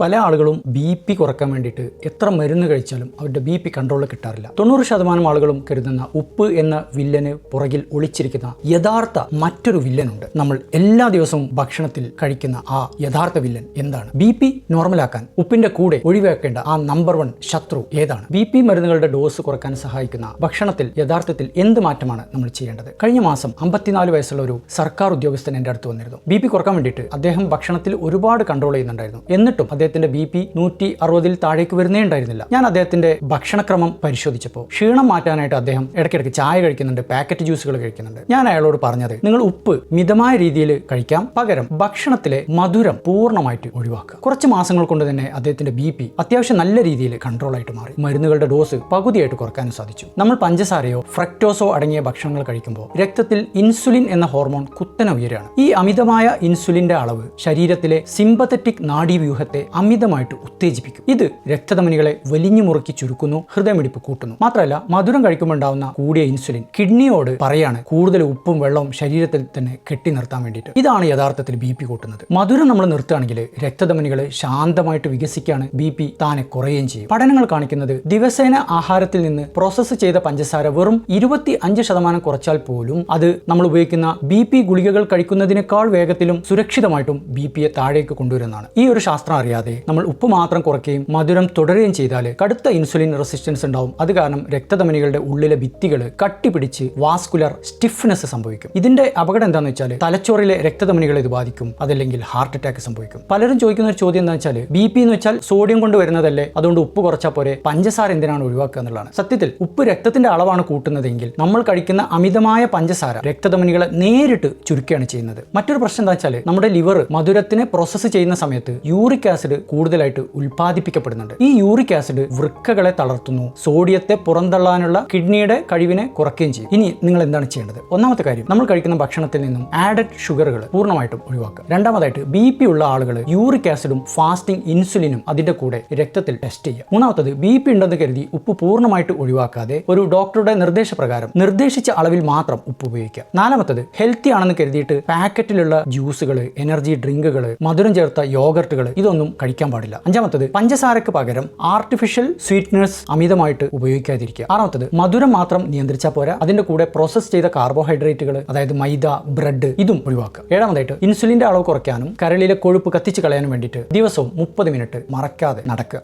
പല ആളുകളും ബി കുറക്കാൻ വേണ്ടിയിട്ട് എത്ര മരുന്ന് കഴിച്ചാലും അവരുടെ ബി കൺട്രോളിൽ കിട്ടാറില്ല. 90% ആളുകളും കരുതുന്ന ഉപ്പ് എന്ന വില്ലന് പുറകിൽ ഒളിച്ചിരിക്കുന്ന യഥാർത്ഥ മറ്റൊരു വില്ലനുണ്ട്. നമ്മൾ എല്ലാ ദിവസവും ഭക്ഷണത്തിൽ കഴിക്കുന്ന ആ യഥാർത്ഥ വില്ലൻ എന്താണ്? ബി നോർമലാക്കാൻ ഉപ്പിന്റെ കൂടെ ഒഴിവാക്കേണ്ട ആ നമ്പർ 1 ശത്രു ഏതാണ്? ബി മരുന്നുകളുടെ ഡോസ് കുറക്കാൻ സഹായിക്കുന്ന ഭക്ഷണത്തിൽ യഥാർത്ഥത്തിൽ എന്ത് മാറ്റമാണ് നമ്മൾ ചെയ്യേണ്ടത്? കഴിഞ്ഞ മാസം 54 വയസ്സുള്ള ഒരു സർക്കാർ ഉദ്യോഗസ്ഥൻ എൻ്റെ അടുത്ത് വന്നിരുന്നു. ബി കുറക്കാൻ വേണ്ടിയിട്ട് അദ്ദേഹം ഭക്ഷണത്തിൽ ഒരുപാട് കൺട്രോൾ ചെയ്യുന്നുണ്ടായിരുന്നു. എന്നിട്ടും അദ്ദേഹത്തിന്റെ ബി 160-ൽ താഴേക്ക് വരുന്നേ ഉണ്ടായിരുന്നില്ല. ഞാൻ അദ്ദേഹത്തിന്റെ ഭക്ഷണക്രമം പരിശോധിച്ചപ്പോൾ ക്ഷീണം മാറ്റാനായിട്ട് അദ്ദേഹം ഇടയ്ക്കിടയ്ക്ക് ചായ കഴിക്കുന്നുണ്ട്, പാക്കറ്റ് ജ്യൂസുകൾ കഴിക്കുന്നുണ്ട്. ഞാൻ അയാളോട് പറഞ്ഞത്, നിങ്ങൾ ഉപ്പ് മിതമായ രീതിയിൽ കഴിക്കാം, പകരം ഭക്ഷണത്തിലെ മധുരം പൂർണ്ണമായിട്ട് ഒഴിവാക്കുക. കുറച്ച് മാസങ്ങൾ കൊണ്ട് തന്നെ അദ്ദേഹത്തിന്റെ ബി അത്യാവശ്യം നല്ല രീതിയിൽ കൺട്രോൾ ആയിട്ട് മാറി. മരുന്നുകളുടെ ഡോസ് പകുതിയായിട്ട് കുറക്കാനും സാധിച്ചു. നമ്മൾ പഞ്ചസാരയോ ഫ്രക്ടോസോ അടങ്ങിയ ഭക്ഷണങ്ങൾ കഴിക്കുമ്പോൾ രക്തത്തിൽ ഇൻസുലിൻ എന്ന ഹോർമോൺ കുത്തനെ ഉയരുകയാണ്. ഈ അമിതമായ ഇൻസുലിന്റെ അളവ് ശരീരത്തിലെ സിമ്പത്തറ്റിക് നാഡീവ്യൂഹത്തെ അമിതമായിട്ട് ഉത്തേജിപ്പിക്കും. ഇത് രക്തധമനികളെ വലിഞ്ഞു മുറുക്കി ചുരുക്കുന്നു, ഹൃദയമിടിപ്പ് കൂട്ടുന്നു. മാത്രമല്ല, മധുരം കഴിക്കുമ്പോൾ ഉണ്ടാവുന്ന കൂടിയ ഇൻസുലിൻ കിഡ്നിയോട് പറയാണ് കൂടുതൽ ഉപ്പും വെള്ളവും ശരീരത്തിൽ തന്നെ കെട്ടി നിർത്താൻ വേണ്ടിയിട്ട്. ഇതാണ് യഥാർത്ഥത്തിൽ ബി കൂട്ടുന്നത്. മധുരം നമ്മൾ നിർത്തുകയാണെങ്കിൽ രക്തധമനികൾ ശാന്തമായിട്ട് വികസിക്കാണ്, ബി താനെ കുറയുകയും ചെയ്യും. പഠനങ്ങൾ കാണിക്കുന്നത് ദിവസേന ആഹാരത്തിൽ നിന്ന് പ്രോസസ്സ് ചെയ്ത പഞ്ചസാര വെറും 25% കുറച്ചാൽ പോലും അത് നമ്മൾ ഉപയോഗിക്കുന്ന ബി ഗുളികകൾ കഴിക്കുന്നതിനേക്കാൾ വേഗത്തിലും സുരക്ഷിതമായിട്ടും ബിപിയെ താഴേക്ക് കൊണ്ടുവരുന്നതാണ്. ഈ ഒരു ശാസ്ത്രം അറിയാതെ നമ്മൾ ഉപ്പ് മാത്രം കുറയ്ക്കുകയും മധുരം തുടരുകയും ചെയ്താൽ കടുത്ത ഇൻസുലിൻ റെസിസ്റ്റൻസ് ഉണ്ടാവും. അത് കാരണം രക്തധമനികളുടെ ഉള്ളിലെ ഭിത്തികൾ കട്ടിപിടിച്ച് വാസ്കുലർ സ്റ്റിഫ്നെസ് സംഭവിക്കും. ഇതിന്റെ അപകടം എന്താണെന്ന് വെച്ചാൽ തലച്ചോറിലെ രക്തധമനികളെ ഇത് ബാധിക്കും, അതല്ലെങ്കിൽ ഹാർട്ട് അറ്റാക്ക് സംഭവിക്കും. പലരും ചോദിക്കുന്ന ഒരു ചോദ്യം എന്താ വെച്ചാൽ, ബി എന്ന് വെച്ചാൽ സോഡിയം കൊണ്ട് വരുന്നതല്ലേ, അതുകൊണ്ട് ഉപ്പ് കുറച്ചാൽ പോരെ, പഞ്ചസാര എന്തിനാണ് ഒഴിവാക്കുക എന്നുള്ളതാണ്. സത്യത്തിൽ ഉപ്പ് രക്തത്തിന്റെ അളവാണ് കൂട്ടുന്നതെങ്കിൽ നമ്മൾ കഴിക്കുന്ന അമിതമായ പഞ്ചസാര രക്തധമനികളെ നേരിട്ട് ചുരുക്കുകയാണ് ചെയ്യുന്നത്. മറ്റൊരു പ്രശ്നം എന്താ വെച്ചാൽ, നമ്മുടെ ലിവർ മധുരത്തിനെ പ്രോസസ്സ് ചെയ്യുന്ന സമയത്ത് യൂറിക് ആസിഡ് കൂടുതലായിട്ട് ഉൽപ്പാദിപ്പിക്കപ്പെടുന്നുണ്ട്. ഈ യൂറിക് ആസിഡ് വൃക്കകളെ തളർത്തുന്നു, സോഡിയത്തെ പുറന്തള്ളാനുള്ള കിഡ്നിയുടെ കഴിവിനെ കുറയ്ക്കുകയും ചെയ്യും. ഇനി നിങ്ങൾ എന്താണ് ചെയ്യേണ്ടത്? ഒന്നാമത്തെ കാര്യം, നമ്മൾ കഴിക്കുന്ന ഭക്ഷണത്തിൽ നിന്നും ആഡഡ് ഷുഗറുകൾ പൂർണ്ണമായിട്ടും ഒഴിവാക്കുക. രണ്ടാമതായിട്ട്, ബി ഉള്ള ആളുകൾ യൂറിക് ആസിഡും ഫാസ്റ്റിംഗ് ഇൻസുലിനും അതിന്റെ കൂടെ രക്തത്തിൽ ടെസ്റ്റ് ചെയ്യുക. മൂന്നാമത്തത്, ബി ഉണ്ടെന്ന് കരുതി ഉപ്പ് പൂർണ്ണമായിട്ട് ഒഴിവാക്കാതെ ഒരു ഡോക്ടറുടെ നിർദ്ദേശപ്രകാരം നിർദ്ദേശിച്ച അളവിൽ മാത്രം ഉപ്പ് ഉപയോഗിക്കുക. നാലാമത്തത്, ഹെൽത്തി ആണെന്ന് കരുതിയിട്ട് പാക്കറ്റിലുള്ള ജ്യൂസുകൾ, എനർജി ഡ്രിങ്കുകൾ, മധുരം ചേർത്ത യോഗർട്ടുകൾ ഇതൊന്നും കഴിക്കാൻ പാടില്ല. അഞ്ചാമത്തത്, പഞ്ചസാരക്ക് പകരം ആർട്ടിഫിഷ്യൽ സ്വീറ്റ്നേഴ്സ് അമിതമായിട്ട് ഉപയോഗിക്കാതിരിക്കുക. ആറാമത്തത്, മധുരം മാത്രം നിയന്ത്രിച്ചാൽ പോരാ, അതിന്റെ കൂടെ പ്രോസസ് ചെയ്ത കാർബോഹൈഡ്രേറ്റുകൾ, അതായത് മൈദ, ബ്രെഡ് ഇതും ഒഴിവാക്കുക. ഏഴാമതായിട്ട്, ഇൻസുലിന്റെ അളവ് കുറയ്ക്കാനും കരളിലെ കൊഴുപ്പ് കത്തിച്ച് കളയാനും വേണ്ടിയിട്ട് ദിവസവും 30 മിനിറ്റ് മറക്കാതെ നടക്കുക.